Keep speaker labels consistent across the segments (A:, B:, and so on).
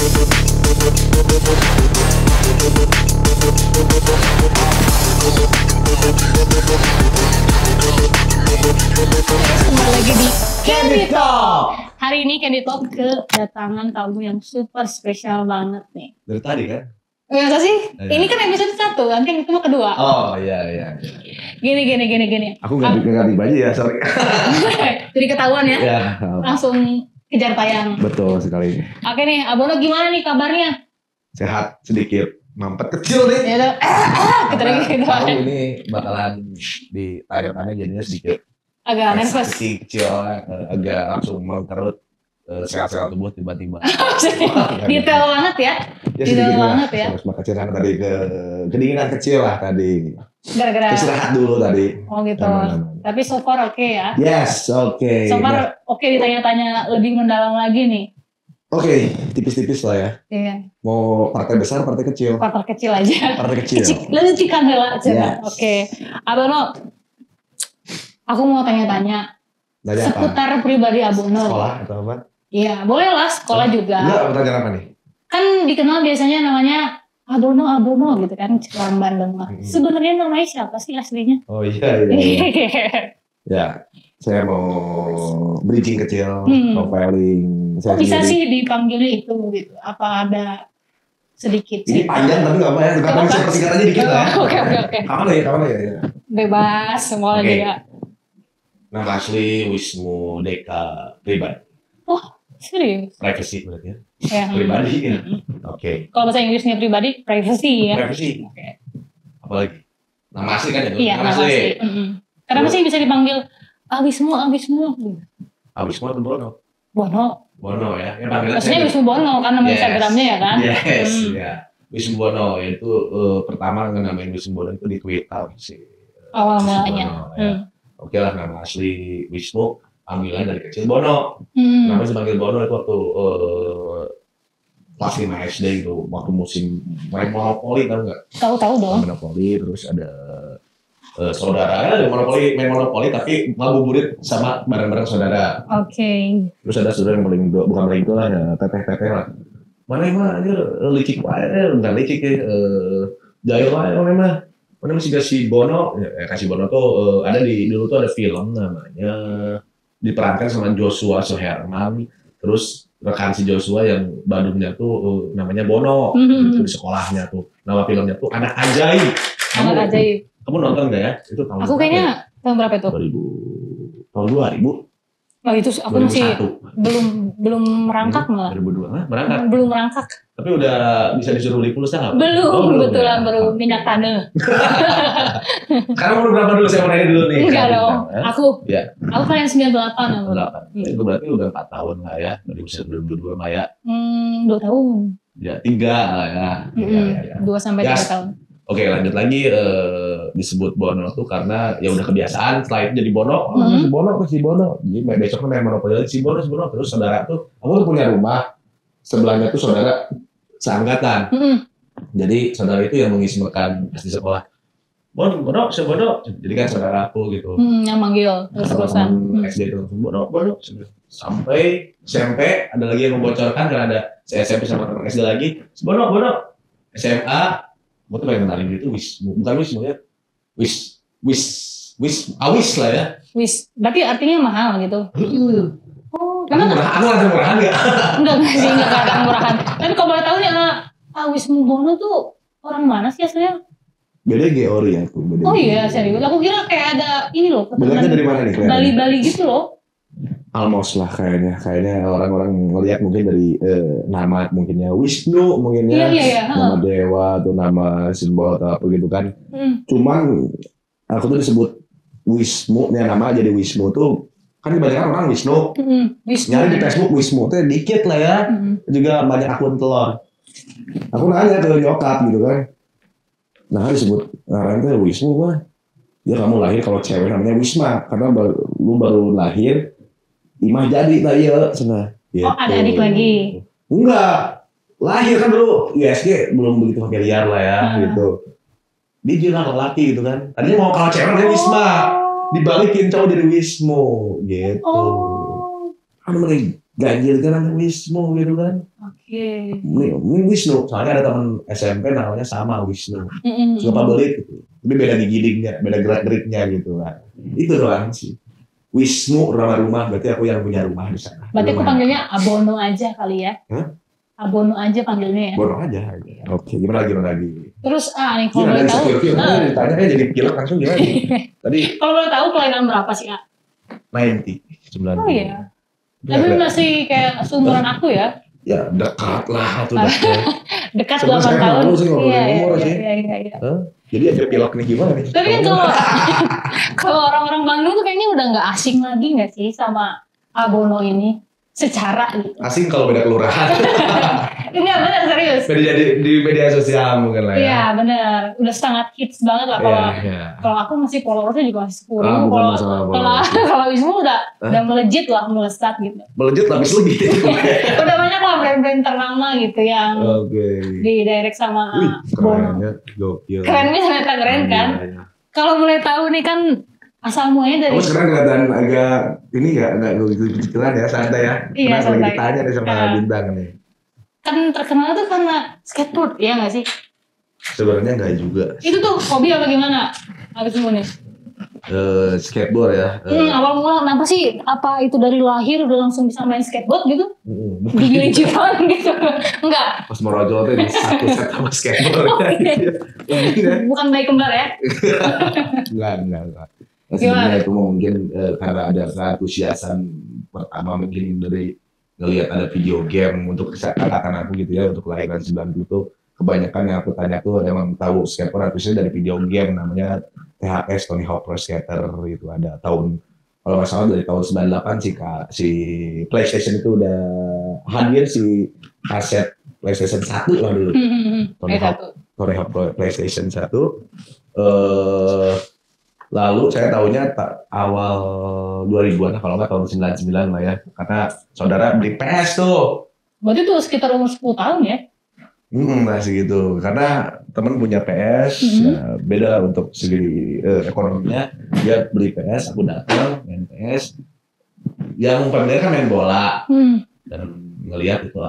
A: Kembali lagi di Candy Talk. Hari ini Candy Talk kedatangan tamu yang super spesial banget nih.
B: Dari tadi kan?
A: Masa sih?
B: Iya.
A: Ini kan episode 1 kan itu mau kedua.
B: Oh iya.
A: Gini.
B: Aku ganti baju ya, sorry.
A: Jadi ketahuan ya.
B: Ya,
A: Langsung kejar tayang.
B: betul sekali.
A: Oke nih, Abono gimana nih kabarnya?
B: Sehat sedikit, mampet kecil nih.
A: Ya udah, kita lagi gitu.
B: Tahu ini bakalan ditayangkannya jadinya sedikit
A: Agak nervous.
B: kecil, agak langsung mengkerut sel-sel tubuh tiba-tiba.
A: Detail banget ya. Detail banget ya.
B: Terus kecil kan tadi kedinginan kecil lah tadi.
A: Gara-gara.
B: Istirahat dulu tadi.
A: Oh gitu.
B: Aman.
A: Tapi so far oke ya.
B: Yes, oke.
A: So far oke ditanya-tanya lebih mendalam lagi nih.
B: Oke, tipis-tipis lah ya.
A: Iya.
B: Mau partai besar, partai kecil.
A: Partai kecil aja.
B: Partai kecil.
A: Lecikan hela aja.
B: Yes.
A: Oke. Abono, aku mau tanya-tanya
B: Nanya apa?
A: seputar pribadi Abono.
B: Sekolah atau apa?
A: Iya, boleh lah sekolah juga.
B: Enggak, pertanyaan apa nih?
A: Kan dikenal biasanya namanya Abono gitu kan, orang Bandung lah. Sebenarnya namanya siapa sih aslinya?
B: Oh iya. Ya, saya mau bridging kecil, profiling.
A: Kok bisa sih dipanggilnya itu gitu? Apa ada sedikit
B: Ini panjang tapi nggak apa ya, kapan saya persingkat aja dikit lah ya.
A: Oke.
B: Kapan ya?
A: Bebas semua
B: Oke.
A: juga.
B: Nama asli Wismu Deka Pribadi.
A: Oh, serius?
B: Privacy berarti ya?
A: Ya.
B: Pribadi ya? Oke.
A: Kalau bahasa Inggrisnya pribadi, privacy ya.
B: Privacy.
A: Oke.
B: Apalagi? Nama asli kan ya?
A: Iya, nama asli. Kenapa sih bisa dipanggil Wismu?
B: Wismu atau Bono?
A: Bono.
B: Ya. Ya panggilan
A: Maksudnya Wismu Bono kan nama Instagramnya ya kan?
B: Yes, ya. Wismu Bono itu pertama namain Wismu Bono itu di Twitter sih.
A: Awal
B: Wismu
A: mulanya.
B: Bono, ya. Oke lah, nama asli Wismu, panggilan dari kecil Bono. Namanya sebagai Bono itu waktu kelas 5 SD gitu, waktu musim main Monopoly, tahu nggak?
A: Tahu dong.
B: Monopoli, terus ada saudara, main Monopoli tapi ngabuburit sama bareng-bareng saudara.
A: Oke.
B: Terus ada saudara yang bukan paling itu lah, ya, teteh lah. Mana ini licik wae, enggak licik ya, jahil wae mana masih kasih Bono, kasih Bono tuh ada dulu tuh ada film namanya diperankan sama Joshua Suherman, terus rekan si Joshua yang Bandungnya tuh namanya Bono, gitu, di sekolahnya tuh, nama filmnya tuh Anak Ajaib.
A: Anak Ajaib.
B: Kamu nonton nggak ya? Itu tahun
A: Aku kayaknya tahun berapa itu?
B: 2000.
A: Oh itu aku
B: 2001.
A: masih belum merangkak malah.
B: 2002 merangkak.
A: Belum merangkak.
B: Tapi udah bisa disuruh beli pulsa nggak?
A: Belum,
B: ya?
A: kebetulan baru minyak tanah.
B: Sekarang umur berapa dulu? Saya mau nanya dulu nih.
A: Enggak dong.
B: Ya.
A: Aku kan yang 98 aku.
B: 8. Itu berarti udah 4 tahun lah ya. Dari usia 2022 lah ya.
A: 2 tahun.
B: Ya 3 lah ya.
A: 2 sampai 3 tahun.
B: Oke, lanjut lagi, disebut Bono tuh karena ya udah kebiasaan setelah itu jadi Bono, si Bono. Jadi besoknya main Monopoli lagi si Bono. Terus saudara tuh, aku tuh punya rumah sebelahnya tuh saudara seangkatan. Jadi saudara itu yang mengismakan di sekolah. Bono. Jadi kan saudara aku gitu.
A: Yang manggil terus-terusan.
B: SD itu Bono. Sampai SMP ada lagi yang membocorkan karena ada SMP sama teman SD lagi. Bono. SMA gue tuh pengen kenalin gitu bukan Wismu ya, Awis lah ya.
A: Wis, berarti artinya mahal gitu. Oh,
B: Aku murahan nggak?
A: Enggak sih, enggak ada murahan. Tapi kalau boleh tahu nih, Wismu Bono tuh orang mana sih aslinya?
B: Beda Geori ya aku.
A: Oh iya, serius. Aku kira kayak ada ini loh.
B: Bedanya dari mana nih?
A: Bali gitu loh.
B: Almost lah kayaknya orang-orang ngelihat mungkin dari nama mungkinnya Wisnu mungkinnya nama dewa atau nama simbol atau apa gitu kan. Cuman aku tuh disebut Wismu, ya nama jadi Wismu tuh kan kebanyakan orang Wisnu. Nyari di Facebook Wismu tuh dikit lah ya. Juga banyak akun telur. Aku nanya ke nyokap gitu kan. Nah disebut orangnya Wismu mah. Ya kamu lahir kalau cewek namanya Wisma karena lu baru lahir. Imah jadi tadi ya sana.
A: Gitu. Oh ada adik lagi?
B: Enggak, lahir kan dulu USG belum begitu familiar lah ya gitu. Dia juga laki gitu kan. Tadinya mau kalau cewek namanya Wisma, dibalikin cowok dari Wismu gitu. Kan mereka ganjil kan namanya Wismu gitu kan.
A: Oke.
B: Ini Wisnu, soalnya ada teman SMP namanya sama Wisnu. Suka pabelit gitu. Tapi beda gigidingnya, beda gerak-geriknya gitu kan. Itu doang sih. Wisnu rumah berarti aku yang punya rumah di sana.
A: Berarti aku panggilnya Abono aja kali ya. Abono aja panggilnya ya.
B: Abono aja. Oke, gimana lagi?
A: Terus nih kalau boleh tahu.
B: Ditanya kayak jadi pilot langsung gimana? Tadi.
A: Kalau boleh tahu kelainan berapa sih Kak?
B: 90.
A: Oh iya. Tapi masih kayak seumuran aku ya.
B: Ya dekat lah tuh dekat.
A: Dekat 8 tahun.
B: Iya. Jadi ada pilot nih gimana nih?
A: Tapi kan kalau orang-orang Bandung tuh kayaknya udah nggak asing lagi nggak sih sama Abono ini secara gitu.
B: Asing kalau beda kelurahan.
A: Enggak benar serius.
B: Beda di media sosial mungkin lah ya.
A: Iya benar. Udah sangat hits banget lah kalau aku masih followersnya juga masih 10.000. Kalau Wisnu udah melejit lah, melesat gitu.
B: Melejit lapis lebih.
A: Udah banyak lah brand-brand ternama gitu yang di direct sama Bono.
B: Gokil.
A: Kerennya ternyata keren kan. Kalau boleh tahu nih kan asal muanya dari.
B: Kamu sekarang kelihatan agak ini nggak kecilan ya, santai ya.
A: Iya santai.
B: Kita tanya deh sama bintang nih.
A: Kan terkenal tuh karena skateboard, ya nggak sih?
B: Sebenarnya nggak juga.
A: Itu tuh hobi apa gimana? Habis semua nih.
B: Skateboard ya.
A: Awal mula kenapa sih? Apa itu dari lahir udah langsung bisa main skateboard gitu? Gigi Jepang gitu? Enggak.
B: Pas merojol tuh di satu set sama skateboard.
A: Bukan bayi kembar ya?
B: Enggak. Sebenarnya itu mungkin karena ada keantusiasan pertama mungkin dari ngelihat ada video game untuk katakan aku gitu ya, untuk kelahiran 90 tuh kebanyakan yang aku tanya tuh emang tahu skateboard harusnya dari video game namanya THS, Tony Hawk Pro Skater gitu. Ada tahun kalau nggak salah dari tahun 98 sih Kak, si PlayStation itu udah hadir si kaset PlayStation 1 lah dulu. Tony Hawk Pro PlayStation 1. Lalu saya tahunya awal 2000-an kalau nggak tahun 99 lah ya. Karena saudara beli PS tuh.
A: Berarti tuh sekitar umur 10 tahun ya?
B: Masih gitu. Karena temen punya PS, ya beda untuk segi ekonominya. Dia beli PS, aku datang main PS. Yang pembeli kan main bola. Dan ngelihat itu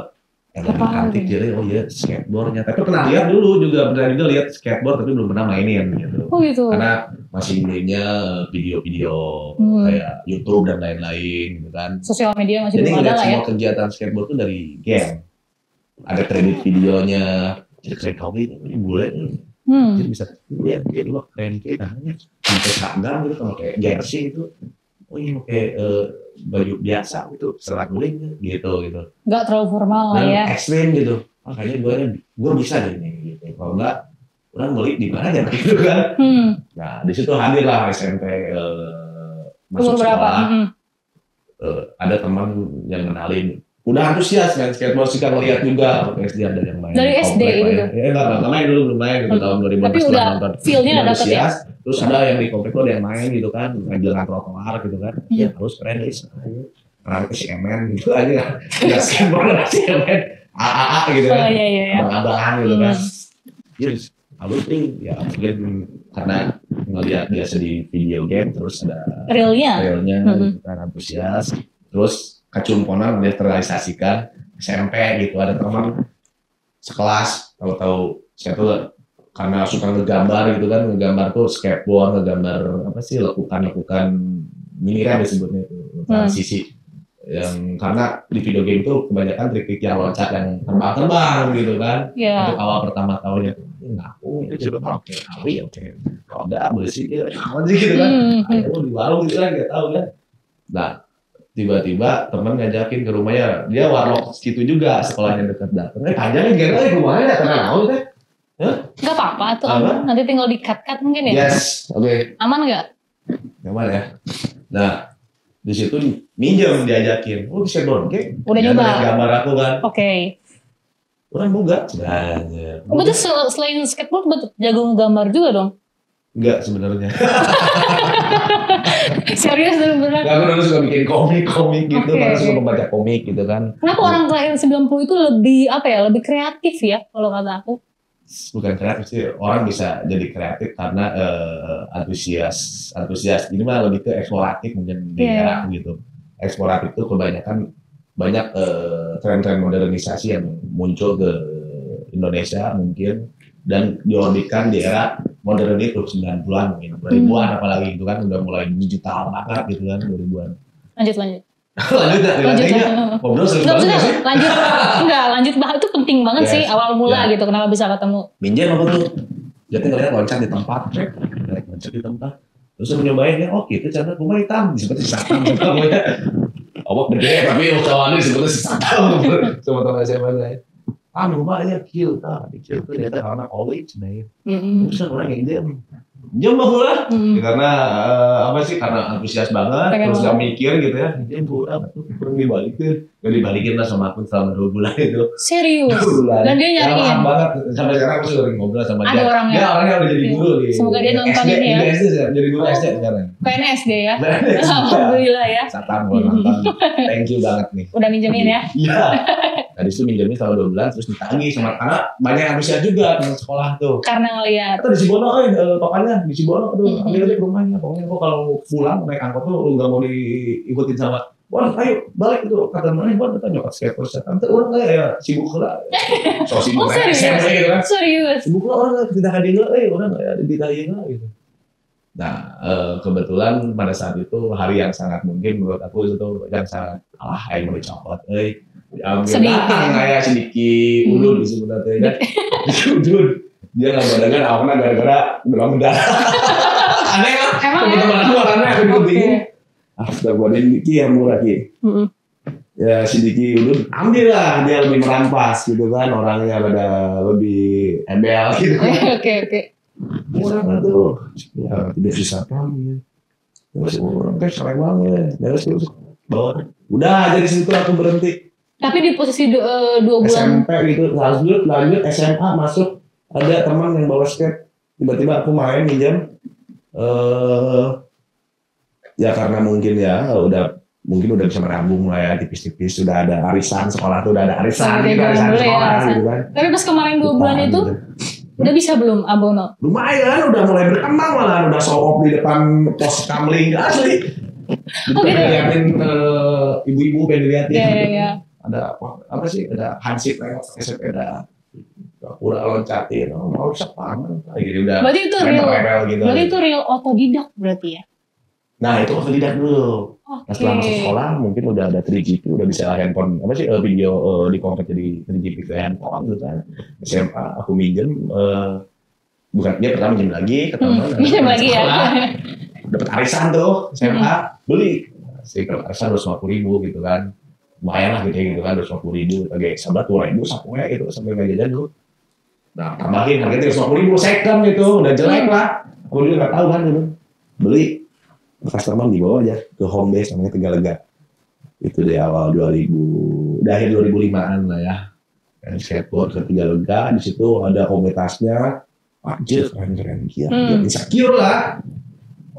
B: yang cantik jadi oh iya skateboardnya. Tapi pernah lihat dulu juga lihat skateboard tapi belum pernah mainin gitu.
A: Oh gitu.
B: Karena masih idenya video-video kayak YouTube dan lain-lain gitu kan.
A: Sosial media masih belum ada lah ya.
B: Jadi semua kegiatan skateboard itu dari game. Ada kredit videonya. Jadi kredit hobi ini boleh. Jadi bisa lihat dia dulu keren kita hanya pakai seragam gitu kalau kayak jersey itu. Oh ini pakai baju biasa gitu, serat guling gitu.
A: Nggak terlalu formal lah ya.
B: Ekstrim gitu. Makanya gue bisa deh ini gitu. Kalau enggak, orang beli di mana aja gitu kan. Nah di situ hadir lah SMP masuk sekolah. Ada teman yang kenalin. Udah antusias main skateboard sih kan ngeliat juga waktu SD ada yang main.
A: Dari SD gitu?
B: Ya enggak main dulu belum main gitu tahun 2000.
A: Tapi udah feel-nya ada dapet ya?
B: Terus ada yang di komplek tuh ada yang main gitu kan, main jalan trotoar gitu kan. Ya harus keren guys. Karena ke si Emen gitu aja. Enggak skateboard ada si Emen. AA gitu kan. Abang-abangan gitu kan. Jadi halus nih ya mungkin karena ngeliat biasa di video game terus ada realnya kan antusias. Terus kecumponan dia terrealisasikan SMP gitu, ada teman sekelas tahu saya tuh karena suka ngegambar gitu kan, ngegambar tuh skateboard, ngegambar apa sih lekukan miniran disebutnya itu transisi yang karena di video game itu kebanyakan trik-trik yang loncat yang terbang gitu kan. Untuk awal pertama tahunnya ngaku itu coba pakai kawi oke roda bersih gitu kan. Ayo di warung gitu kan nggak tahu kan. Nah tiba-tiba teman ngajakin ke rumahnya, dia warlock situ juga, sekolahnya dekat datang. Tanyain gak rumahnya datang tahu deh.
A: Gak apa-apa tuh, nanti tinggal di cut mungkin ya.
B: Yes, oke.
A: Aman nggak?
B: Aman ya. Nah di situ minjem diajakin, bisa download.
A: Udah nyoba.
B: Gambar aku kan.
A: Oke.
B: Orang buka.
A: Betul selain skateboard betul jago ngegambar juga dong.
B: Enggak sebenarnya.
A: Serius beneran?
B: Aku dulu suka bikin komik gitu, karena suka membaca komik gitu kan.
A: Kenapa orang kelahiran 90 itu lebih lebih kreatif ya kalau kata aku?
B: Bukan kreatif sih, orang bisa jadi kreatif karena antusias. Ini mah lebih ke eksploratif mungkin gitu. Eksploratif itu kebanyakan banyak tren-tren modernisasi yang muncul ke Indonesia mungkin dan diorbitkan di era modern itu 90-an mungkin 2000-an apalagi itu kan udah mulai digital banget gitu kan 2000-an.
A: Lanjut.
B: lanjut ngobrol sering banget sih.
A: Lanjut bahas itu penting banget sih awal mula gitu kenapa bisa ketemu.
B: Minjem apa tuh? Jadi ngeliat loncat di tempat, loncat di tempat. Terus nyobain ya, oh gitu cara rumah hitam seperti satam ya. Awak gede tapi kawannya seperti satam. Sama teman SMA lain. Rumahnya kecil, kecil tuh dia anak college nih. Terus orang yang jam lah, karena apa sih? Karena antusias banget, terus gak mikir gitu ya. Dia kurang dibalikin, gak dibalikin lah sama aku selama 2 bulan itu.
A: Serius? Dan dia nyariin?
B: Ya, banget, sampai sekarang aku sering ngobrol sama dia.
A: Ada orangnya?
B: Dia orangnya udah jadi guru di
A: semoga dia nonton ini ya.
B: Jadi guru SD sekarang.
A: PNSD ya? Alhamdulillah ya.
B: Satam buat nonton, thank you banget nih.
A: Udah minjemin ya?
B: Iya. Tadi itu minjemin selama 2 bulan, terus ditagih sama karena banyak antusias juga teman sekolah tuh.
A: Karena ngeliat.
B: Atau di Cibono, papanya di Cibono tuh ambil aja ke rumahnya. Pokoknya kok kalau pulang naik angkot tuh nggak mau diikutin sama. Wah, ayo balik itu kata mana? Wah, tanya nyokap skateboard. Tante orang kayak ya sibuk lah. So sibuk
A: serius?
B: gitu kan.
A: Serius.
B: Sibuk lah orang tidak hadir lah, orang kayak ditanya gitu. Nah, kebetulan pada saat itu hari yang sangat mungkin menurut aku itu yang sangat yang mau dicopot. Sedikit kayak sedikit ulun di sebenarnya. Ulun dia nggak badangan awalnya gara-gara belum mendarat. Aneh lah. Teman-teman aku karena aku juga bingung. Sudah buatin Diki yang murah Ki. Ya si Diki ulun ambil lah dia lebih merampas gitu kan orangnya pada lebih embel gitu.
A: Oke.
B: Murah tuh. Ya tidak susah kami. Terus orang kayak sering banget. Terus bawa. Udah dari situ aku berhenti.
A: Tapi di posisi 2 bulan
B: SMP gitu, lanjut SMA masuk ada teman yang bawa skate, tiba-tiba aku main minjam, ya karena mungkin ya udah bisa merambung lah ya tipis-tipis sudah ada arisan sekolah tuh udah ada arisan sekolah gitu kan.
A: Tapi pas kemarin 2 bulan itu udah bisa belum Abono?
B: Lumayan, udah mulai berkembang malah udah show off di depan pos kamling asli. Dilihatin ibu-ibu pengen dilihatin.
A: Iya.
B: Ada apa sih? Ada hansip lewat sepeda. Pura loncatin, mau sepangan. Gitu udah.
A: Berarti itu real.
B: Gitu.
A: Berarti itu real otodidak berarti ya?
B: Nah itu otodidak dulu. Nah, setelah masuk sekolah mungkin udah ada 3GP, udah bisa handphone apa sih video di-convert jadi 3GP ke handphone gitu kan. SMA aku minjem bukan dia pertama minjem lagi ke teman.
A: Minjem lagi ya.
B: Dapat arisan tuh SMA beli. Si arisan 250.000 gitu kan. Lumayan lah gitu kan 250.000 oke 11.000 sapunya gitu sampai nggak jajan dulu. Nah tambahin harganya 250.000 second gitu udah jelek lah. Aku juga nggak tahu kan dulu beli customer dibawa aja ke home base namanya Tegalega. Itu di awal 2000 akhir 2005-an lah ya. Dan skateboard ke Tegalega di situ ada komunitasnya. Anjir keren ya. Insecure lah.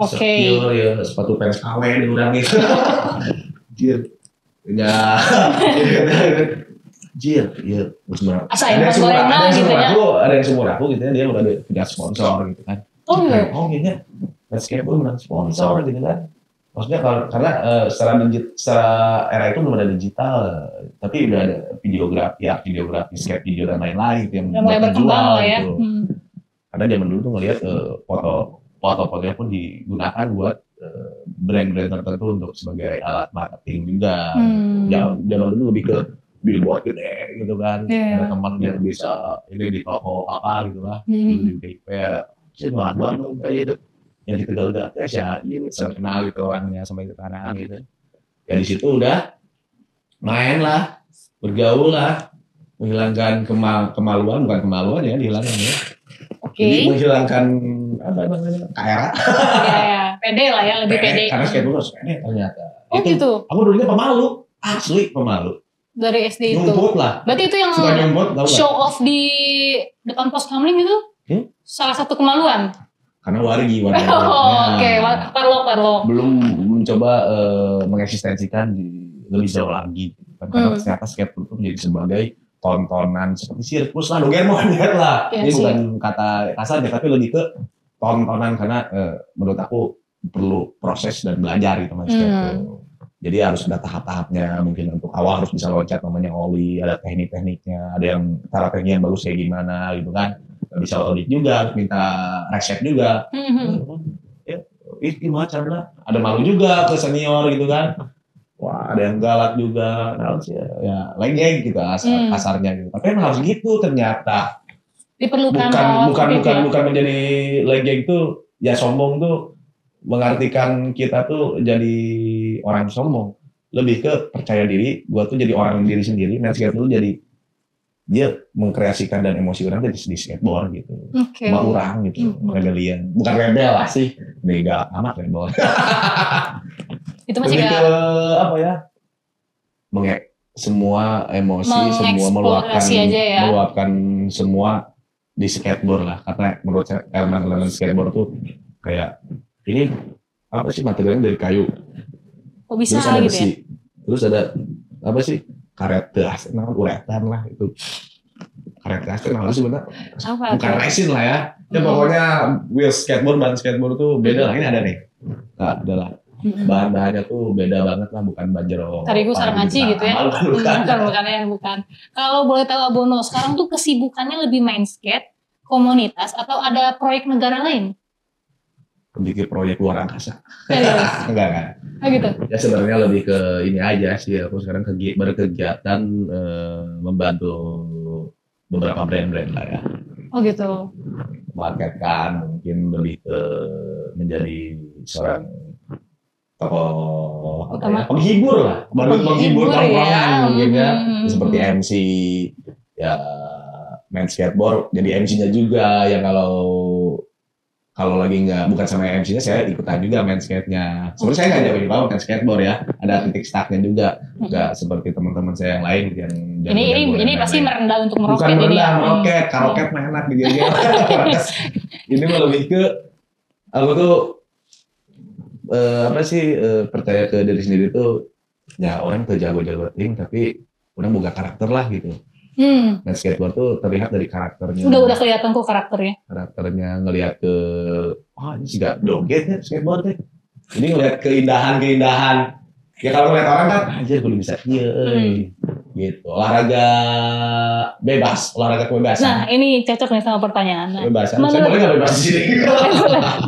B: Insecure ya sepatu pants KW udah gitu. Anjir. Ya, Jir, ya, ada yang sumur aku gitu ya, dia udah punya sponsor gitu kan. Gini, skateboard menang sponsor gitu kan. Maksudnya karena secara era itu belum ada digital, tapi udah ada videografi, skate video dan lain-lain gitu yang
A: mulai berkembang lah ya.
B: Gitu. Karena zaman dulu tuh ngelihat foto-fotonya pun digunakan buat brand-brand tertentu untuk sebagai alat marketing juga. Jangan dulu lebih ke billboard gede gitu kan. Ada teman yang bisa ini di toko apa gitu lah. Di BIP. Bahan-bahan kayak itu. Yang di Tegal ya ini terkenal gitu orangnya sampai sekarang gitu. Ya di situ udah main lah, bergaul lah, menghilangkan kemaluan, bukan kemaluan ya, dihilangkan ya. Jadi menghilangkan apa namanya KRA.
A: Ya, pede lah ya, lebih pede.
B: Karena skateboard harus pede ternyata.
A: Oh itu, gitu.
B: Aku dulunya pemalu, asli pemalu.
A: Dari SD itu.
B: Nyumput lah.
A: Berarti itu yang show off di depan pos kamling itu? Salah satu kemaluan.
B: Karena wargi.
A: Oke, parlok.
B: Belum mencoba mengeksistensikan lebih jauh lagi. Karena ternyata skateboard itu menjadi sebagai tontonan seperti sirkus lah, Dogemon lah. Ini bukan kata kasar ya, tapi lebih ke tontonan karena menurut aku perlu proses dan belajar gitu mas. Jadi harus ada tahap-tahapnya, mungkin untuk awal harus bisa loncat namanya oli, ada teknik-tekniknya, ada yang cara teknik yang bagus kayak gimana gitu kan. Bisa audit juga, harus minta resep juga. Ya, gimana caranya? Ada malu juga ke senior gitu kan. Wah, ada yang galak juga, harus ya lengeng gitu kasarnya gitu. Tapi emang harus gitu ternyata.
A: Diperlukan
B: bukan menjadi lengeng itu ya sombong tuh mengartikan kita tuh jadi orang sombong, lebih ke percaya diri. Gua tuh jadi orang diri sendiri. Nah, skateboard tuh jadi dia mengkreasikan dan emosi orang di skateboard gitu, sama orang gitu, rebellion, bukan rebel lah sih, nggak amat rebel.
A: Itu masih
B: ke apa ya, semua emosi, semua meluapkan semua di skateboard lah, karena menurut saya elemen skateboard tuh kayak ini apa sih materialnya dari kayu,
A: bisa
B: terus ada
A: gitu
B: besi,
A: ya?
B: Terus ada apa sih karet gas, uretan lah itu, karet gas itu sih benar, bukan resin lah ya, pokoknya wheel skateboard, ban skateboard tuh beda lah, ini ada nih, nah adalah bahan-bahannya tuh beda banget lah, bukan banjero
A: terigu sarang aci gitu ya, bukan. Kalau boleh tahu Abono, sekarang tuh kesibukannya lebih main skate, komunitas, atau ada proyek negara lain?
B: Bikin proyek luar angkasa. Enggak.
A: Gitu.
B: Ya sebenarnya lebih ke ini aja sih. Aku sekarang berkegiatan membantu beberapa brand-brand lah ya.
A: Oh gitu.
B: Marketkan, mungkin lebih ke menjadi seorang tokoh penghibur lah. Menghibur tongkrongan mungkin ya. Seperti MC ya, main skateboard jadi MC-nya juga ya, kalau lagi bukan sama MC-nya, saya ikutan juga main skate-nya. Sebenarnya saya nggak jauh banget main skateboard ya, ada titik startnya juga, nggak seperti teman-teman saya yang lain yang
A: ini pasti merendah untuk meroket.
B: Bukan merendah, meroket, karoket mah enak digigil. Ini mah lebih ke aku tuh percaya ke diri sendiri tuh ya, orang tuh jago-jago tapi orang buka karakter lah gitu. Main skateboard tuh terlihat dari karakternya.
A: Udah kelihatan kok karakternya.
B: Karakternya ngelihat ke, ini sih gak dogetnya skateboard deh. Ini ngelihat keindahan. Ya kalau ngelihat orang kan, anjir gue bisa gitu. Olahraga kebebasan.
A: Nah ini cocok nih sama pertanyaan.
B: Kebebasan. Saya boleh nggak bebas di sini?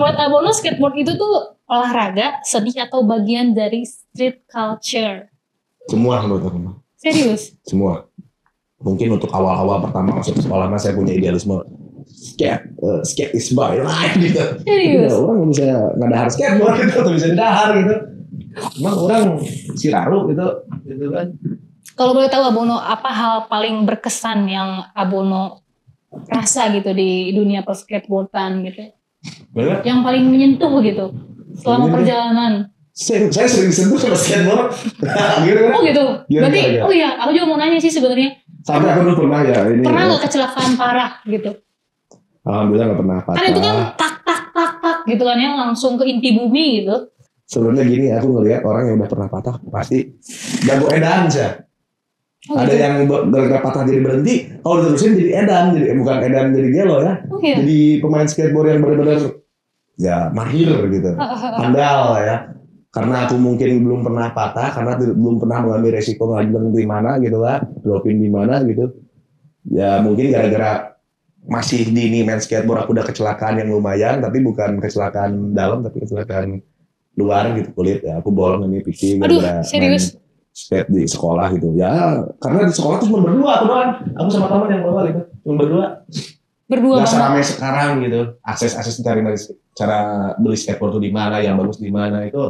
A: Buat Abono, skateboard itu tuh olahraga, seni atau bagian dari street culture?
B: Semua menurut aku.
A: Serius?
B: Semua. Mungkin untuk awal-awal pertama masuk sekolah saya punya idealisme skate is my life gitu.
A: Serius?
B: Ya, orang bisa ngadahar skateboard gitu, atau bisa didahar gitu. Emang orang siraru gitu kan.
A: Kalau boleh tahu Abono, apa hal paling berkesan yang Abono rasa gitu di dunia perskateboardan gitu?
B: Bener?
A: Yang paling menyentuh gitu selama perjalanan?
B: Saya sering disentuh sama skateboard.
A: Oh gitu? Berarti, oh iya, aku juga mau nanya sih sebenarnya.
B: Sampai aku dulu pernah ya ini.
A: Pernah nggak kecelakaan parah gitu?
B: Alhamdulillah nggak pernah patah.
A: Kan itu kan tak gitu kan ya, langsung ke inti bumi gitu.
B: Sebenarnya gini, aku ngelihat orang yang udah pernah patah pasti jago edan sih. Ada yang gara-gara patah jadi berhenti, kalau diterusin jadi edan, jadi bukan edan jadi gelo ya. Jadi pemain skateboard yang benar-benar ya mahir gitu, handal ya. Karena aku mungkin belum pernah patah, karena belum pernah mengambil resiko ngajeng di mana gitu lah, dropin di mana gitu. Ya mungkin gara-gara masih dini main skateboard aku udah kecelakaan yang lumayan, tapi bukan kecelakaan dalam, tapi kecelakaan luar gitu, kulit ya. Aku bolong ini pipi gara-gara main skate di sekolah gitu. Ya karena di sekolah tuh cuma berdua aku doang. Aku sama teman yang bawa gitu, cuma berdua. Gak seramai sekarang gitu. Akses cari cara beli skateboard tuh di mana, yang bagus di mana itu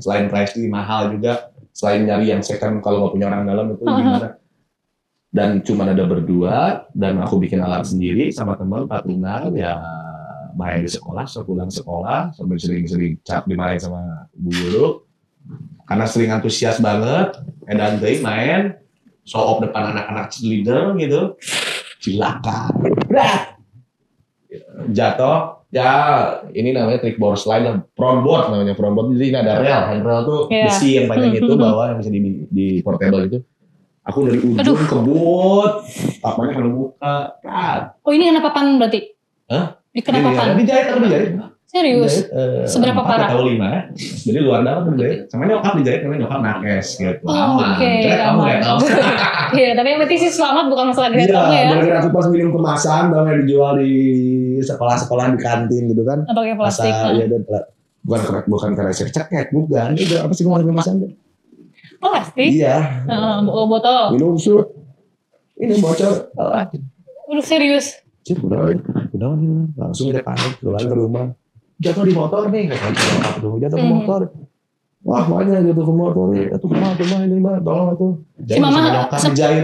B: selain price mahal juga, selain nyari yang second kalau nggak punya orang dalam itu gimana. Dan cuma ada berdua, dan aku bikin alat sendiri sama teman patungan ya, main di sekolah, sepulang sekolah sampai sering cap dimarahin sama bu guru karena sering antusias banget, edan deui main show off depan anak-anak leader gitu. Silakan, jatuh ya, ini namanya trick board slide, front board namanya, front board. Jadi ini ada rel, handrail tuh besi yang panjang itu bawah yang bisa di portable itu. Aku dari ujung kebut, papannya kena buka.
A: Oh ini kena papan berarti?
B: Hah?
A: Dikena papan?
B: Dijahit, aku dijahit.
A: Serius? Seberapa parah?
B: 4 atau 5. Jadi luar dalam dijahit. Sama nyokap dijahit karena nyokap nakes gitu.
A: Aman. Kamu nggak tahu. Iya, tapi yang penting sih selamat, bukan masalah grade kamu ya.
B: Gara-gara aku pas minum kemasan, tau yang dijual di sekolah-sekolah di kantin gitu kan.
A: Pakai plastik.
B: Iya, dan bukan kresek ceket, bukan. Itu apa sih ngomongin kemasan tuh?
A: Plastik?
B: Iya.
A: Botol.
B: Minum sup. Ini bocor.
A: Udah serius?
B: Cip, udah langsung kita panik pulang ke rumah. Jatuh di motor nih, jatuh ke motor. Wah, banyak jatuh ke motor nih. Itu kemana ini mbak, tolong itu.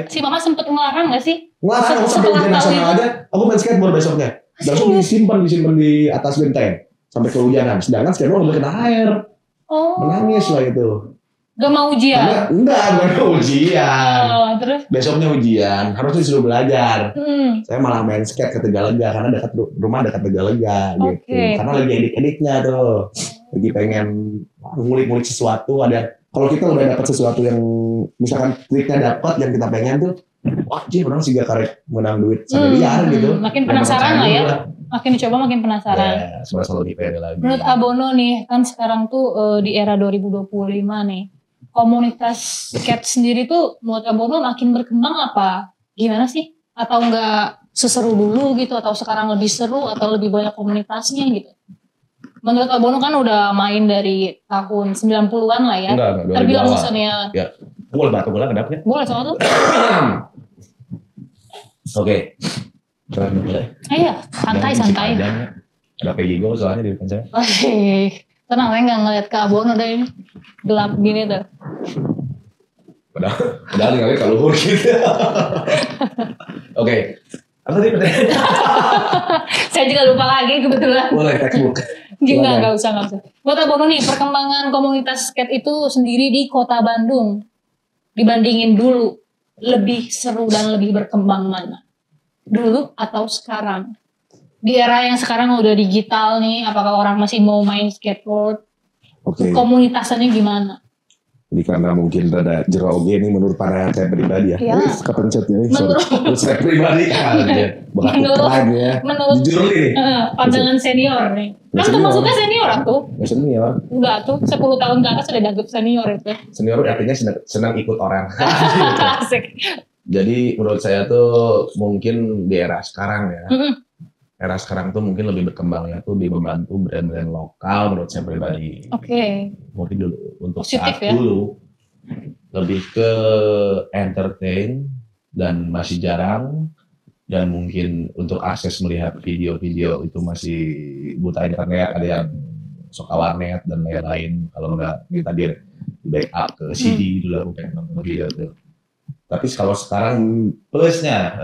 A: Si mama sempet ngelarang nggak sih?
B: Ngelarang, sampai ujian nasional aja. Aku main skateboard besoknya. Langsung disimpan di atas genteng sampai kehujanan. Sedangkan skateboard udah kena air. Menangis lah itu.
A: Gak mau ujian?
B: Enggak mau ujian.
A: Terus?
B: Besoknya ujian, harusnya disuruh belajar. Saya malah main skate ke Tegalega karena rumah dekat Tegalega gitu. Karena lagi edik-ediknya tuh. Lagi pengen ngulik-ngulik sesuatu. Kalau kita udah dapat sesuatu yang misalkan triknya dapat yang kita pengen tuh, wah orang sih gak karek menang duit sampai liar gitu.
A: Makin penasaran lah ya. Makin dicoba makin penasaran.
B: Ya, selalu dipede lagi.
A: Menurut Abono nih, kan sekarang tuh di era 2025 nih. Komunitas skate sendiri tuh menurut Abono makin berkembang apa? Gimana sih? Atau enggak seseru dulu gitu? Atau sekarang lebih seru? Atau lebih banyak komunitasnya gitu? Menurut Abono kan udah main dari tahun 90-an lah ya?
B: Enggak,
A: terbilang maksudnya.
B: Ya, boleh batuk bola kenapa ya?
A: Boleh soal tuh.
B: Oke.
A: Ayo, santai.
B: Ada Peggy Go soalnya di depan saya.
A: Tenang, saya nggak ngeliat ke Abono dari ini. Gelap gini tuh.
B: Padahal kali kalau luhur gitu. Oke. Apa tadi pertanyaan?
A: Saya juga lupa lagi kebetulan.
B: Boleh textbook.
A: Nggak usah. Buat Abono nih, perkembangan komunitas skate itu sendiri di Kota Bandung dibandingin dulu lebih seru dan lebih berkembang mana? Dulu atau sekarang? Di era yang sekarang udah digital nih, apakah orang masih mau main skateboard? Komunitasannya gimana?
B: Ini karena mungkin ada jerauge nih menurut para saya pribadi ya. Kepencet ya. Menurut saya pribadi
A: menurut
B: jujur nih.
A: Pandangan senior nih. Kan termasuknya senior aku.
B: Senior.
A: Enggak tuh, 10 tahun ke atas sudah dianggap senior itu.
B: Senior artinya senang ikut orang.
A: Asik.
B: Jadi menurut saya tuh mungkin di era sekarang ya. Era sekarang tuh mungkin lebih berkembang ya, tuh dibantu brand-brand lokal menurut saya pribadi. Mungkin dulu untuk positif saat ya? Dulu lebih ke entertain dan masih jarang, dan mungkin untuk akses melihat video-video itu masih buta internet, ada yang suka warnet dan lain-lain. Kalau nggak kita di backup ke CD dulu nonton video tuh. Tapi kalau sekarang plusnya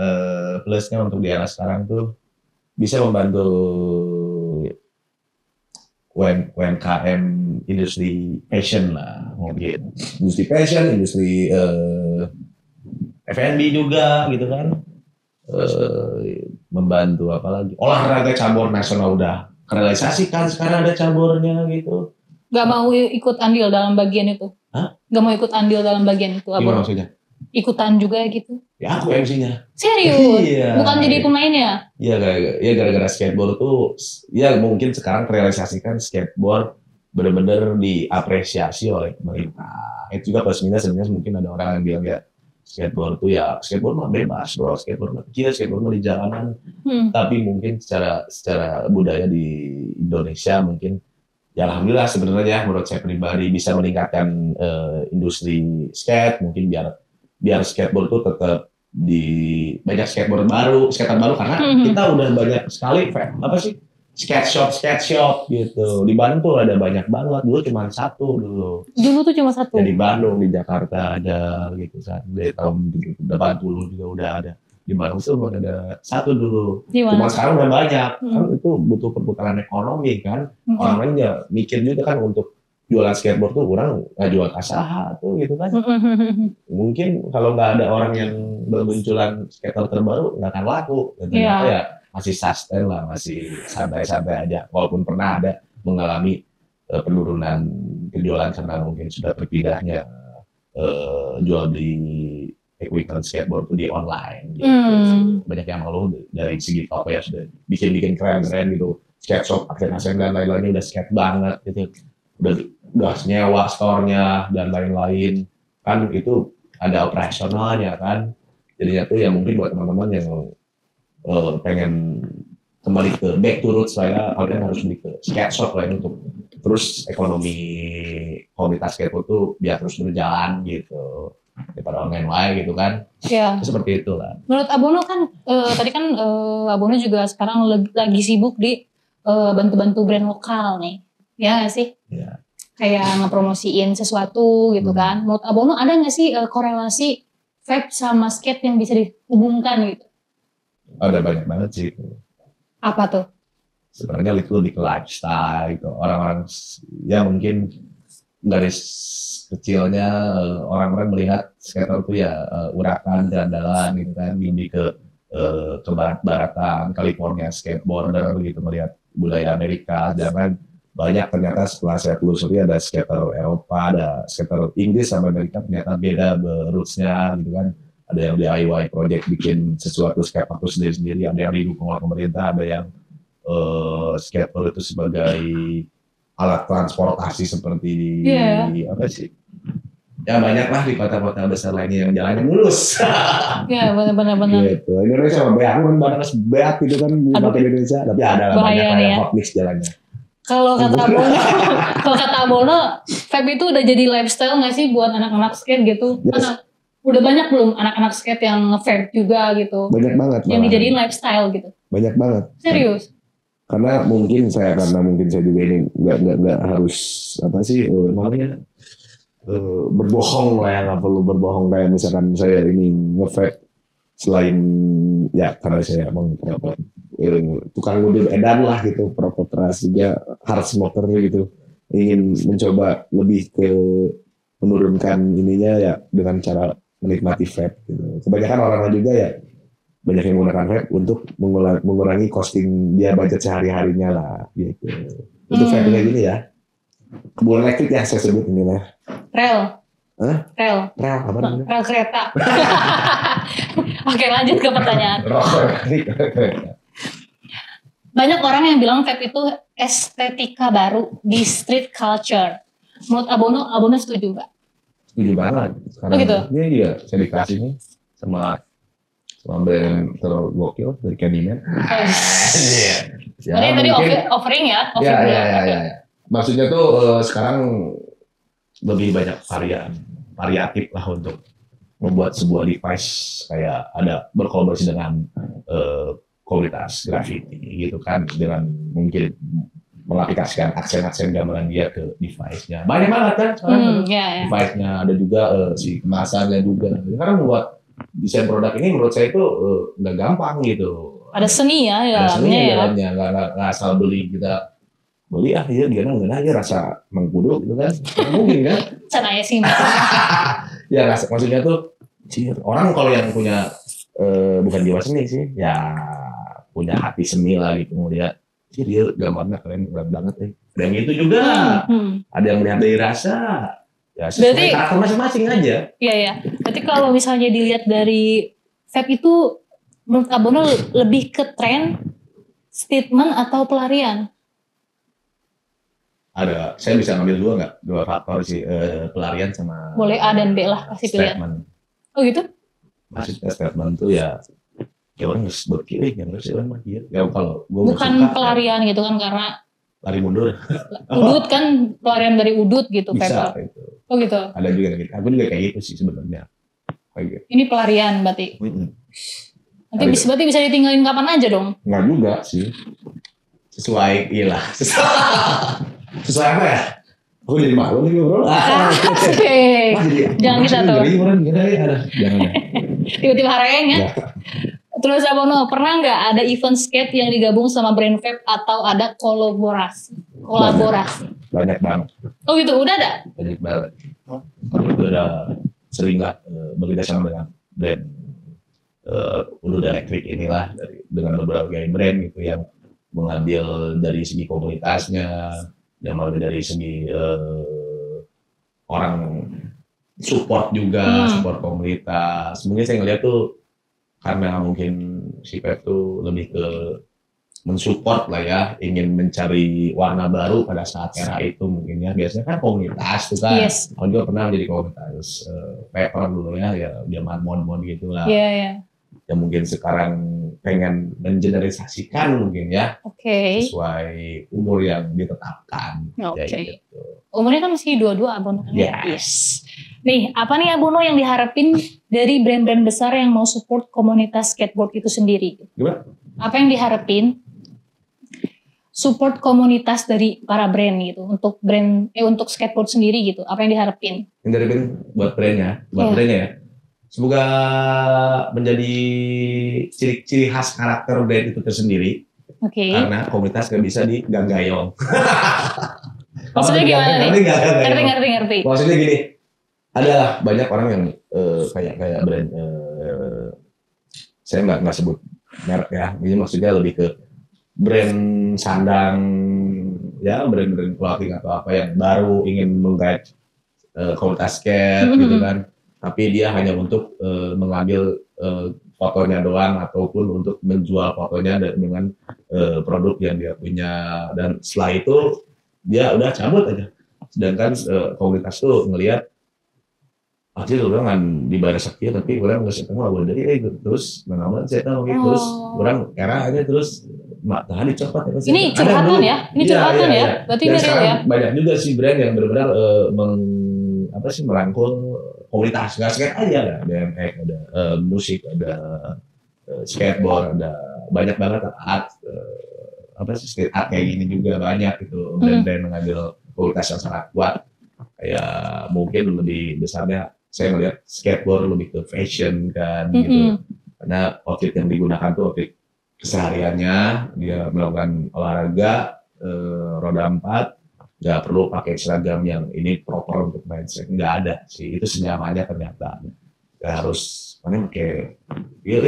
B: untuk di era sekarang tuh bisa membantu UMKM industri fashion lah mungkin. Industri fashion, industri F&B juga gitu kan. Membantu apalagi olahraga cabur nasional udah terrealisasikan, sekarang ada caburnya gitu.
A: Gak mau ikut andil dalam bagian itu?
B: Hah?
A: Gak mau ikut andil dalam bagian itu?
B: Gimana maksudnya?
A: Ikutan juga gitu?
B: Ya aku MC-nya.
A: Serius?
B: Iya.
A: Bukan jadi pemainnya?
B: Iya, gara-gara skateboard tuh, ya mungkin sekarang terrealisasikan skateboard benar-benar diapresiasi oleh pemerintah. Itu juga plus minus mungkin ada orang yang bilang ya skateboard tuh ya skateboard mah bebas bro, skateboard mah kecil, skateboard mah di jalanan. Tapi mungkin secara budaya di Indonesia mungkin ya alhamdulillah sebenarnya menurut saya pribadi bisa meningkatkan industri skate, mungkin biar skateboard tuh tetap di banyak skater baru karena kita udah banyak sekali skate shop gitu. Di Bandung tuh ada banyak banget, dulu cuma satu dulu tuh cuma satu ya, di Bandung, di Jakarta ada gitu kan, dari tahun 80 juga udah ada. Di Bandung tuh ada satu dulu, cuma sekarang udah banyak. Kan itu butuh perputaran ekonomi kan. Orang lain ya mikir juga kan untuk jualan skateboard tuh orang nggak jual kasaha tuh gitu kan. Mungkin kalau nggak ada orang yang bermunculan skater terbaru nggak akan laku. Ternyata ya masih sustain lah, masih santai-santai aja. Walaupun pernah ada mengalami penurunan penjualan karena mungkin sudah berpindahnya jual beli equipment skateboard tuh di online. Gitu. Banyak yang mengeluh dari segi apa ya sudah bikin keren-keren gitu. skate shop, aksen dan lain-lainnya udah skate banget gitu, udah nyewa store-nya dan lain-lain kan, itu ada operasionalnya kan, jadinya tuh ya mungkin buat teman-teman yang pengen kembali ke back to roots saya, kalian harus beli ke skate shop lain untuk terus ekonomi komunitas skateboard tuh biar terus berjalan gitu, daripada online lain gitu kan.
A: Ya.
B: Seperti itu lah.
A: Menurut Abono kan tadi kan Abono juga sekarang lagi sibuk di bantu-bantu brand lokal nih, ya nggak sih?
B: Ya.
A: Kayak ngepromosiin sesuatu gitu kan. Menurut Abono ada nggak sih korelasi vape sama skate yang bisa dihubungkan gitu?
B: Ada banyak banget sih itu.
A: Apa tuh?
B: Sebenarnya itu lebih ke lifestyle gitu. Orang-orang ya mungkin dari kecilnya orang-orang melihat skater itu ya urakan jalan-jalan gitu kan, lebih ke barat-baratan, California skateboarder gitu, melihat budaya Amerika. Jangan banyak ternyata setelah saya telusuri ada skater Eropa, ada skater Inggris sama Amerika ternyata beda rootsnya gitu kan. Ada yang DIY project bikin sesuatu skateboard itu sendiri-sendiri, ada yang didukung oleh pemerintah, ada yang skateboard itu sebagai alat transportasi seperti apa sih? Ya banyak lah di kota-kota besar lainnya yang jalannya mulus.
A: Ya benar-benar.
B: Gitu. Indonesia banyak kan banget beat gitu kan di kota Indonesia, tapi ada banyak yang hot mix jalannya.
A: Kalau kata Abono, vape itu udah jadi lifestyle nggak sih buat anak-anak skate gitu? Yes. Udah banyak belum anak-anak skate yang nge-vape juga gitu?
B: Banyak banget.
A: Yang dijadiin lifestyle gitu?
B: Banyak banget.
A: Serius?
B: Karena mungkin saya juga ini nggak harus apa sih namanya berbohong lah ya, nggak perlu berbohong kayak misalkan saya ini nge-vape selain ya karena saya emang tukang mobil edan lah gitu, provokasi juga hard smoker gitu, ingin mencoba lebih ke menurunkan ininya ya dengan cara menikmati vape gitu. Kebanyakan orang juga ya banyak yang menggunakan vape untuk mengurangi costing dia budget sehari-harinya lah gitu. Untuk vape kayak gini ya, kebun elektrik ya saya sebut ini lah.
A: Rel apa namanya? Rel kereta. Oke, lanjut ke pertanyaan. Banyak orang yang bilang vape itu estetika baru di street culture. Menurut Abono setuju gak?
B: Setuju banget. Sekarang
A: gitu?
B: Ini juga saya dikasih nih sama brand tergokil dari Candyman.
A: Tadi offering ya?
B: Ya. Maksudnya tuh sekarang lebih banyak variatif lah untuk membuat sebuah device, kayak ada berkolaborasi dengan komunitas graffiti gitu kan, dengan mungkin mengaplikasikan aksen-aksen gambaran dia ke device-nya. Banyak banget kan sekarang device-nya, ada juga si kemasannya juga. Karena membuat desain produk ini menurut saya itu nggak gampang gitu.
A: Ada seni ya
B: dalamnya, nggak asal beli kita beli dia aja rasa mengkudu gitu kan, mungkin kan?
A: Sana ya sih.
B: Ya rasa, maksudnya tuh orang kalau yang punya bukan jiwa seni sih, ya punya hati seni lah gitu, dia gambarnya keren banget Dan itu juga ada yang melihat dari rasa. Ya, sesuai karakter masing-masing aja.
A: Iya. Berarti kalau misalnya dilihat dari vape itu, menurut Abono lebih ke tren, statement atau pelarian?
B: Ada, saya bisa ngambil dua faktor sih, pelarian sama.
A: Boleh A dan B lah, kasih pilihan.
B: Statement.
A: Oh gitu?
B: Maksudnya statement tuh ya orang harus berkiri, yang harus orang mah ya kalau
A: gua bukan pelarian ya, gitu kan, karena
B: lari mundur.
A: Udut kan pelarian dari udut gitu.
B: Bisa itu.
A: Oh gitu.
B: Ada juga gitu. Aku juga kayak gitu sih sebenarnya. Gitu.
A: Ini pelarian berarti. Nanti berarti bisa ditinggalin kapan aja dong?
B: Enggak juga sih. Sesuai sesuai apa ya? Aku jadi malu nih ngobrol.
A: Jangan kita tuh.
B: Jangan.
A: Tiba-tiba hareng ya. Terus Abono, pernah nggak ada event skate yang digabung sama brand vape atau ada kolaborasi?
B: Banyak banget.
A: Oh gitu, udah ada?
B: Banyak banget. Aku udah sering lah bekerja sama dengan brand Udah elektrik inilah, dengan berbagai brand gitu yang mengambil dari segi komunitasnya, yang mengambil dari segi orang support juga, support komunitas. Mungkin saya ngeliat tuh karena mungkin si Pep tuh lebih ke mensupport lah ya, ingin mencari warna baru pada saat era itu mungkin ya. Biasanya kan komunitas tuh kan.
A: Yes.
B: Aku juga pernah menjadi komunitas paper dulu ya zaman mon-mon gitu lah.
A: Iya, iya.
B: Ya mungkin sekarang pengen mengeneralisasikan mungkin ya.
A: Oke.
B: Sesuai umur yang ditetapkan.
A: Oke.
B: Gitu.
A: Umurnya kan masih 22 Abono.
B: Yes.
A: Nih, apa nih Abono yang diharapin dari brand-brand besar yang mau support komunitas skateboard itu sendiri?
B: Gimana?
A: Apa yang diharapin support komunitas dari para brand gitu untuk untuk skateboard sendiri gitu? Apa yang diharapin?
B: Yang diharapin buat brandnya, ya. Semoga menjadi ciri khas karakter brand itu tersendiri.
A: Oke.
B: Karena komunitas gak bisa diganggayong.
A: Maksudnya gimana nih? Ngerti.
B: Maksudnya gini, ada banyak orang yang kayak brand, saya nggak sebut merek ya, ini maksudnya lebih ke brand sandang, ya brand clothing atau apa yang baru ingin menggait komunitas skate gitu kan, tapi dia hanya untuk mengambil fotonya doang ataupun untuk menjual fotonya dengan produk yang dia punya, dan setelah itu dia udah cabut aja. Sedangkan komunitas tuh ngelihat aja orang kan dibayar sekian tapi orang nggak ketemu awal dari terus mengaman saya tahu gitu terus orang era aja terus tahan dicopot ya.
A: Ini curhatan ya? Ini curhatan ya? Berarti ini real ya?
B: Banyak juga sih brand yang benar-benar merangkul komunitas, nggak skate aja lah, BMX, ada musik, ada skateboard, ada banyak banget art, skate art kayak gini juga banyak gitu, brand-brand mengambil komunitas yang sangat kuat. Kayak mungkin lebih besarnya saya melihat skateboard lebih ke fashion kan gitu, karena outfit yang digunakan tuh outfit kesehariannya, dia melakukan olahraga roda 4, nggak perlu pakai seragam yang ini proper untuk main skate, nggak ada sih, itu senyamannya ternyata. Nggak harus mana pakai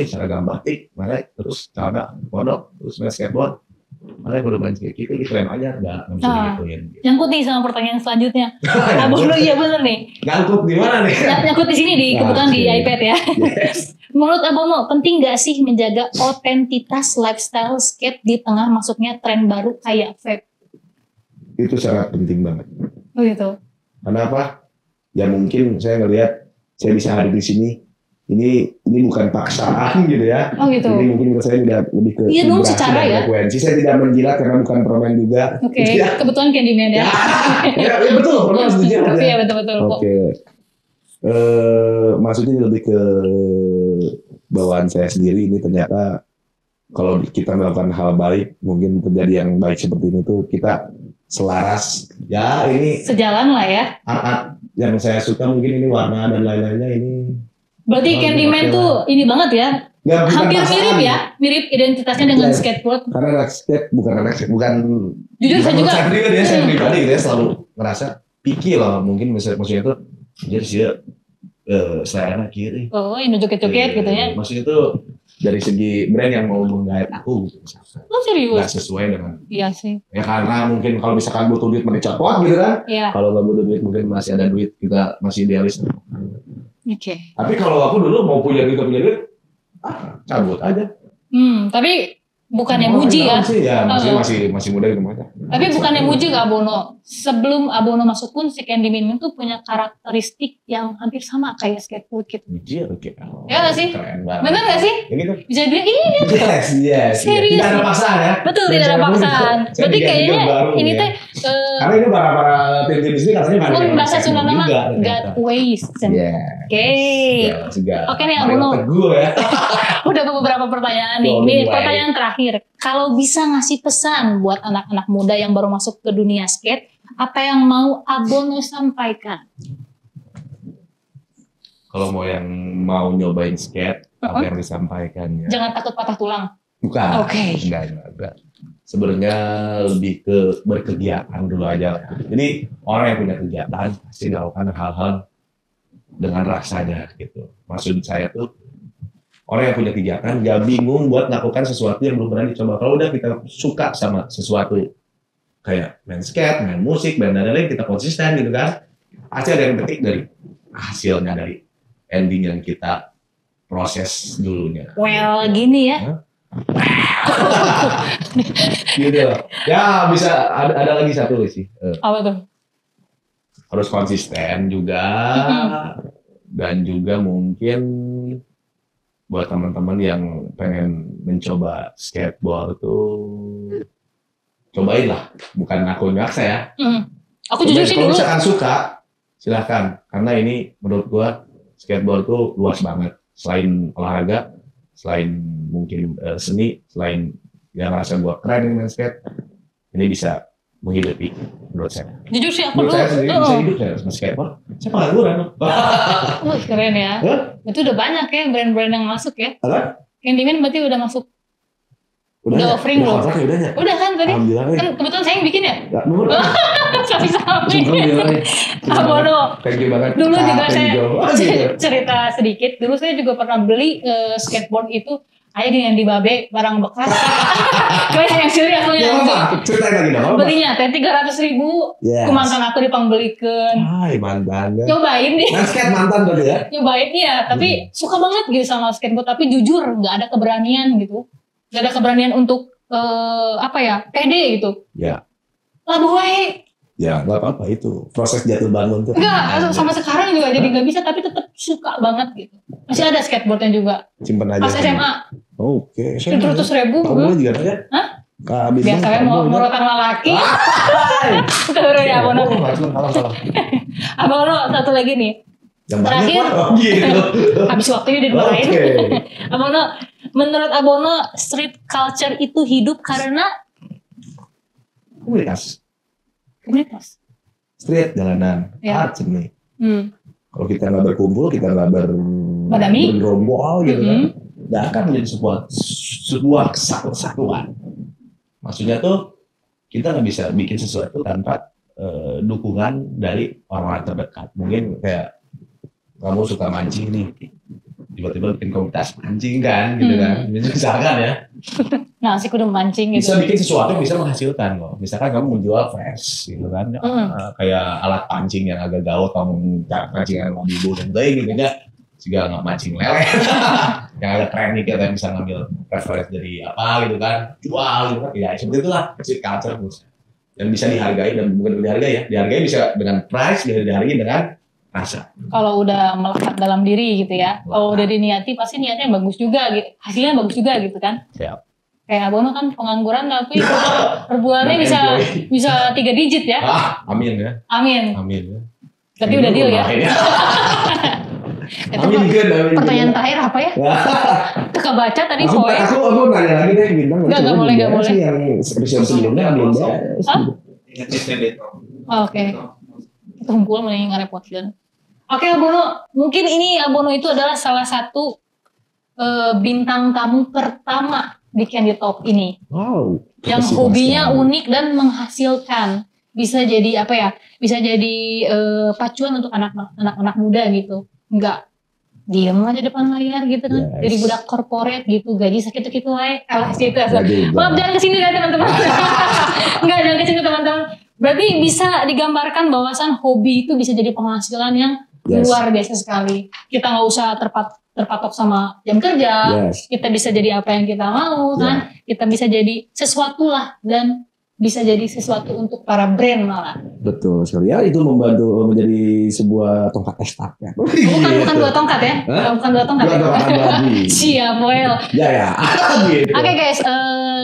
B: seragam batik, mana terus celana pondok, terus main skateboard. Makanya kalau main kayak gitu keren aja, nggak bisa digituin.
A: Nyangkut nih sama pertanyaan selanjutnya. Abono iya bener nih.
B: Nyangkut di mana nih?
A: Nyangkut di sini kebetulan di iPad ya.
B: Yes.
A: Menurut Abono, penting nggak sih menjaga otentitas lifestyle skate di tengah masuknya tren baru kayak vape?
B: Itu sangat penting banget.
A: Oh gitu.
B: Kenapa? Ya mungkin saya ngelihat saya bisa hadir di sini. Ini bukan paksaan gitu ya.
A: Oh gitu.
B: Ini mungkin menurut saya tidak lebih ke
A: secara ya.
B: Frekuensi. Saya tidak menjilat karena bukan permen juga.
A: Oke. Ya. Kebetulan Candyman ya.
B: Ya betul, permen harus dijilat.
A: Iya betul.
B: Oke. Maksudnya lebih ke bawaan saya sendiri, ini ternyata kalau kita melakukan hal baik, mungkin terjadi yang baik seperti ini tuh kita selaras. Ya ini
A: sejalan lah ya.
B: Art yang saya suka mungkin ini warna dan lain-lainnya ini.
A: Berarti Candyman tuh ini banget ya.
B: Nggak,
A: hampir mirip ya, mirip identitasnya dengan skateboard.
B: Karena skate bukan
A: jujur saya juga.
B: Saya pribadi gitu ya selalu ngerasa picky lah, mungkin maksudnya itu jadi sih selera kiri.
A: Oh ini joget-joget gitu ya.
B: Maksudnya itu dari segi brand yang mau menggait aku gitu.
A: Oh serius?
B: Nggak sesuai dengan.
A: Iya sih.
B: Ya karena mungkin kalau misalkan butuh duit mencopot gitu kan.
A: Iya.
B: Kalau nggak butuh duit mungkin masih ada duit, kita masih idealis.
A: Oke.
B: Tapi kalau aku dulu mau punya duit, cabut aja.
A: Tapi bukan yang muji ya.
B: Sih, ya masih muda gitu makanya.
A: Tapi bukan yang muji ke Abono. Sebelum Abono masuk pun si Candyman itu punya karakteristik yang hampir sama kayak skateboard gitu.
B: Muji oke.
A: Ya nggak sih? Benar nggak sih?
B: Ya gitu.
A: Bisa bilang ini.
B: Yes.
A: Serius.
B: Tidak ada paksaan ya.
A: Betul, tidak ada paksaan. Berarti kayaknya ini teh.
B: Karena ini para tim di sini katanya
A: nggak ada. Bahasa Sunda nama God ways. Oke. Oke nih Abono. Udah beberapa pertanyaan nih. Ini pertanyaan terakhir. Kalau bisa ngasih pesan buat anak-anak muda yang baru masuk ke dunia skate, apa yang mau Abono sampaikan?
B: Kalau mau nyobain skate, apa yang disampaikannya?
A: Jangan takut patah tulang.
B: Bukan.
A: Oke.
B: Enggak. Sebenarnya lebih ke berkegiatan dulu aja. Jadi orang yang punya kegiatan pasti melakukan hal-hal dengan rasanya gitu. Maksud saya tuh orang yang punya kegiatan gak bingung buat melakukan sesuatu yang belum pernah dicoba. Kalau udah kita suka sama sesuatu kayak main skate, main musik, dan lain-lain, kita konsisten gitu kan, pasti ada yang petik dari hasilnya, dari ending yang kita proses dulunya.
A: Well gini ya.
B: Gitu loh. Ya bisa ada lagi satu sih.
A: Apa tuh?
B: Harus konsisten juga. Dan juga mungkin buat teman-teman yang pengen mencoba skateboard tuh cobain lah, bukan aku maksa ya.
A: Aku jujur sih dulu.
B: Kalau misalkan suka, silahkan. Karena ini menurut gua skateboard tuh luas banget. Selain olahraga, selain mungkin seni, selain yang ngerasa gua keren main skate, ini bisa menghidupi menurut saya.
A: Jujur sih aku
B: menurut
A: dulu.
B: Saya sendiri bisa hidup saya sama skateboard. Saya pengangguran.
A: Keren ya. Itu udah banyak ya brand-brand yang masuk ya.
B: Apa?
A: Candyman berarti udah masuk. Udah offering belum? Udah kan tadi? Kan kebetulan saya yang bikin ya? Sapi-sapi. Abono.
B: Thank you banget.
A: Dulu juga saya cerita sedikit. Dulu saya juga pernah beli skateboard itu. Ayo yang di Babe, barang bekas. Gue yang serius aku yang
B: ceritain lagi dong.
A: belinya teh 300.000. Yes. Mantan aku dipangbelikan.
B: Hai mantan.
A: Nyobain deh.
B: Skate mantan berarti ya?
A: Nyobain ya, tapi suka banget gitu sama skateboard. Tapi jujur nggak ada keberanian gitu. Nggak ada keberanian untuk pede gitu.
B: Ya.
A: Lah boy.
B: Ya nggak apa-apa itu proses jatuh bangun tuh.
A: Enggak, sama sekarang juga jadi nggak bisa, tapi tetap suka banget gitu. Masih ada skateboardnya juga.
B: Simpen aja.
A: Pas SMA.
B: Oke.
A: 700.000.
B: Kamu juga ada?
A: Hah? Biasanya mau rotan lelaki. Turun ya Abono. Abono satu lagi nih.
B: Yang
A: terakhir.
B: Gitu.
A: Habis waktunya dimarahin. Abono, menurut Abono street culture itu hidup karena
B: komunitas. Street jalanan, art seni. Kalau kita nggak berkumpul, kita nggak bergerombol gitu kan, nggak akan menjadi sebuah kesatuan. Maksudnya tuh kita nggak bisa bikin sesuatu tanpa dukungan dari orang-orang terdekat. Mungkin kayak kamu suka mancing nih, tiba-tiba bikin komunitas mancing kan, gitu kan. Misalkan ya.
A: Nah, sih kudu mancing gitu.
B: Bisa bikin sesuatu yang bisa menghasilkan kok. Misalkan kamu menjual fresh gitu kan. Kayak alat pancing yang agak gaul, kamu pancing yang mau dibuat dan gitu ya. Juga nggak mancing lele. Yang agak keren nih, kita bisa ngambil referensi dari apa gitu kan. Jual gitu kan. Ya seperti itulah street culture. Dan bisa dihargai dan bukan dihargai ya. Dihargai bisa dengan price, bisa dihargai dengan rasa.
A: Kalau udah melekat dalam diri gitu ya. Kalau udah diniati pasti niatnya bagus juga gitu. Hasilnya bagus juga gitu kan.
B: Siap.
A: Kayak Abono kan pengangguran tapi per bulannya bisa 3 digit ya.
B: Amin ya.
A: Amin.
B: Ya.
A: Tapi udah deal ya.
B: Amin.
A: Pertanyaan terakhir apa ya? Kebaca tadi poin.
B: Aku nanya lagi deh bintang.
A: Enggak boleh.
B: Yang episode sebelumnya belum beres.
A: Oke. Kita kumpul mulai ngerepotin. Oke Abono, mungkin ini Abono itu adalah salah satu bintang tamu pertama di Candy Talk ini.
B: Wow.
A: Yang hobinya unik dan menghasilkan. Bisa jadi apa ya? Bisa jadi pacuan untuk anak-anak muda gitu. Enggak diem aja depan layar gitu kan. Yes. Jadi budak korporat gitu, gaji segitu-gitu aja. Maaf jangan kesini ya teman-teman. Enggak, jangan kesini teman-teman. Berarti bisa digambarkan bahwasan hobi itu bisa jadi penghasilan yang luar biasa sekali. Kita nggak usah terpatok sama jam kerja. Kita bisa jadi apa yang kita mau kan. Kita bisa jadi sesuatu lah dan bisa jadi sesuatu untuk para brand malah.
B: Betul sekali ya, itu membantu menjadi sebuah tongkat estafet.
A: Bukan 2 tongkat ya? Bukan 2 tongkat. Siap, well.
B: Ya.
A: Oke guys,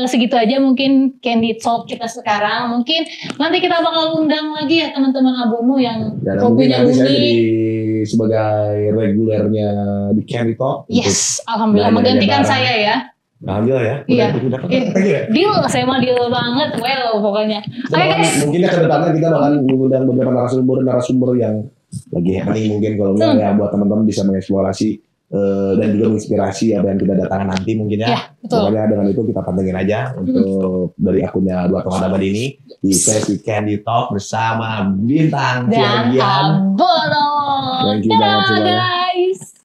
A: segitu aja mungkin Candy Talk kita sekarang. Mungkin nanti kita bakal undang lagi ya teman-teman Abono yang hobinya unik.
B: Sebagai regulernya di Candy Talk.
A: Yes, alhamdulillah menggantikan saya ya.
B: Alhamdulillah ya.
A: Iya. Deal, saya mah deal banget. Well, pokoknya. Oke guys.
B: Mungkin ke depannya kita bakal mengundang beberapa narasumber yang lagi happening mungkin kalau enggak ya buat teman-teman bisa mengeksplorasi dan juga menginspirasi apa yang kita datangkan nanti mungkin ya. Pokoknya dengan itu kita pantengin aja untuk dari akunnya Dua Tong Abad ini di sesi Candy Talk bersama Bintang
A: dan Abono.
B: Thank you banget semuanya.